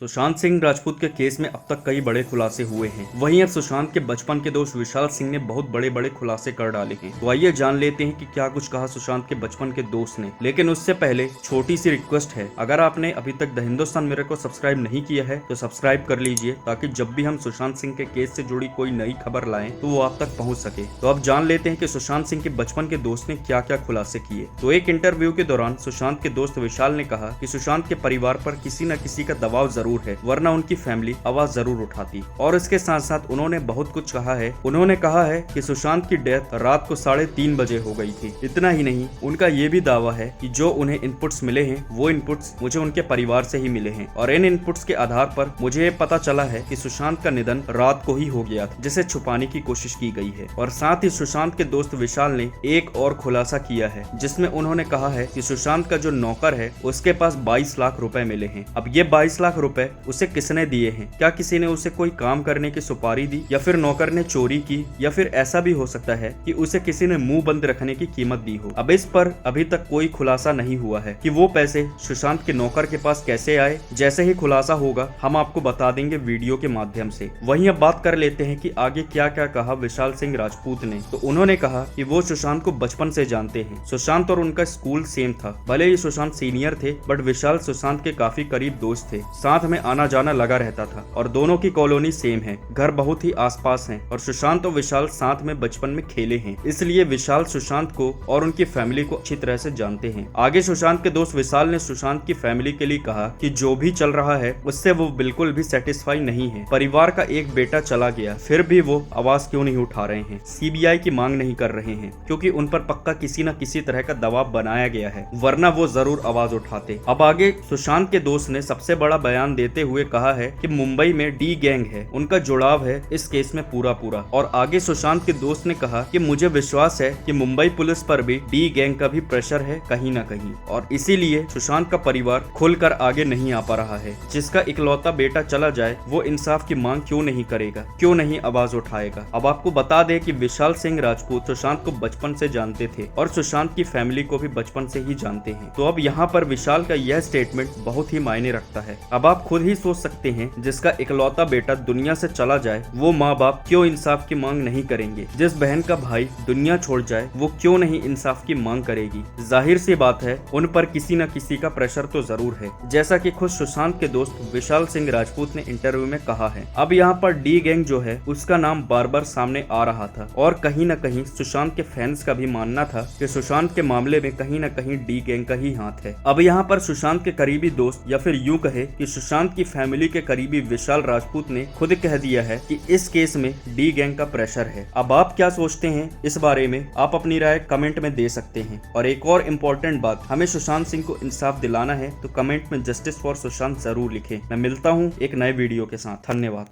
सुशांत सिंह राजपूत के केस में अब तक कई बड़े खुलासे हुए हैं। वहीं अब सुशांत के बचपन के दोस्त विशाल सिंह ने बहुत बड़े बड़े खुलासे कर डाले हैं। तो आइए जान लेते हैं कि क्या कुछ कहा सुशांत के बचपन के दोस्त ने। लेकिन उससे पहले छोटी सी रिक्वेस्ट है, अगर आपने अभी तक द हिंदुस्तान मिरर को सब्सक्राइब नहीं किया है तो सब्सक्राइब कर लीजिए, ताकि जब भी हम सुशांत सिंह के केस से जुड़ी कोई नई खबर लाएं तो वो आप तक पहुंच सके। तो अब जान लेते हैं कि सुशांत सिंह के बचपन के दोस्त ने क्या क्या खुलासे किए। तो एक इंटरव्यू के दौरान सुशांत के दोस्त विशाल ने कहा कि सुशांत के परिवार पर किसी न किसी का दबाव जरूर है, वरना की फैमिली आवाज जरूर उठाती। और इसके साथ साथ उन्होंने बहुत कुछ कहा है। उन्होंने कहा है कि सुशांत की डेथ रात को 3:30 बजे हो गई थी। इतना ही नहीं, उनका ये भी दावा है कि जो उन्हें इनपुट्स मिले हैं वो इनपुट्स मुझे उनके परिवार से ही मिले हैं, और इन इनपुट्स के आधार पर मुझे ये पता चला है कि सुशांत का निधन रात को ही हो गया था, जिसे छुपाने की कोशिश की गई है। और साथ ही सुशांत के दोस्त विशाल ने एक और खुलासा किया है, जिसमें उन्होंने कहा है कि सुशांत का जो नौकर है उसके पास 22 लाख रुपए मिले हैं। अब ये 22 लाख रुपए उसे किसने दिए हैं? क्या किसी ने उसे कोई काम करने की सुपारी दी, या फिर नौकर ने चोरी की, या फिर ऐसा भी हो सकता है कि उसे किसी ने मुंह बंद रखने की कीमत दी हो। अब इस पर अभी तक कोई खुलासा नहीं हुआ है कि वो पैसे सुशांत के नौकर के पास कैसे आए। जैसे ही खुलासा होगा हम आपको बता देंगे वीडियो के माध्यम से। वहीं अब बात कर लेते हैं कि आगे क्या क्या कहा विशाल सिंह राजपूत ने। तो उन्होंने कहा कि वो सुशांत को बचपन से जानते हैं। सुशांत और उनका स्कूल सेम था। भले ही सुशांत सीनियर थे, बट विशाल सुशांत के काफी करीब दोस्त थे। साथ में आना जाना लगा रहता था, और दोनों की कॉलोनी सेम है, घर बहुत ही आसपास हैं, और सुशांत और विशाल साथ में बचपन में खेले हैं। इसलिए विशाल सुशांत को और उनकी फैमिली को अच्छी तरह से जानते हैं। आगे सुशांत के दोस्त विशाल ने सुशांत की फैमिली के लिए कहा कि जो भी चल रहा है उससे वो बिल्कुल भी सेटिस्फाई नहीं है। परिवार का एक बेटा चला गया, फिर भी वो आवाज क्यों नहीं उठा रहे हैं, सीबीआई की मांग नहीं कर रहे हैं, क्योंकि उन पर पक्का किसी न किसी तरह का दबाव बनाया गया है, वरना वो जरूर आवाज उठाते। अब आगे सुशांत के दोस्त ने सबसे बड़ा बयान देते हुए कहा है कि मुंबई में डी गैंग है, उनका जुड़ाव है इस केस में पूरा। और आगे सुशांत के दोस्त ने कहा कि मुझे विश्वास है कि मुंबई पुलिस पर भी डी गैंग का भी प्रेशर है कहीं ना कहीं, और इसीलिए सुशांत का परिवार खुलकर आगे नहीं आ पा रहा है। जिसका इकलौता बेटा चला जाए वो इंसाफ की मांग क्यों नहीं करेगा, क्यों नहीं आवाज उठाएगा। अब आपको बता दें कि विशाल सिंह राजपूत सुशांत को बचपन से जानते थे, और सुशांत की फैमिली को भी बचपन से ही जानते हैं। तो अब यहाँ पर विशाल का यह स्टेटमेंट बहुत ही मायने रखता है। अब आप खुद ही सोच सकते हैं, जिसका इकलौता बेटा दुनिया से चला जाए वो माँ बाप क्यों इंसाफ की मांग नहीं करेंगे। जिस बहन का भाई दुनिया छोड़ जाए वो क्यों नहीं इंसाफ की मांग करेगी। जाहिर सी बात है, उन पर किसी न किसी का प्रेशर तो जरूर है, जैसा कि खुद सुशांत के दोस्त विशाल सिंह राजपूत ने इंटरव्यू में कहा है। अब यहाँ पर डी गैंग जो है उसका नाम बार बार सामने आ रहा था, और कहीं न कहीं सुशांत के फैंस का भी मानना था कि सुशांत के मामले में कहीं न कहीं डी गैंग का ही हाथ है। अब यहाँ पर सुशांत के करीबी दोस्त, या फिर यूं कहे कि सुशांत की फैमिली के करीबी विशाल राजपूत ने खुद कह दिया है कि इस केस में डी गैंग का प्रेशर है। अब आप क्या सोचते हैं इस बारे में, आप अपनी राय कमेंट में दे सकते हैं। और एक और इम्पोर्टेंट बात, हमें सुशांत सिंह को इंसाफ दिलाना है, तो कमेंट में जस्टिस फॉर सुशांत जरूर लिखें। मैं मिलता हूँ एक नए वीडियो के साथ। धन्यवाद।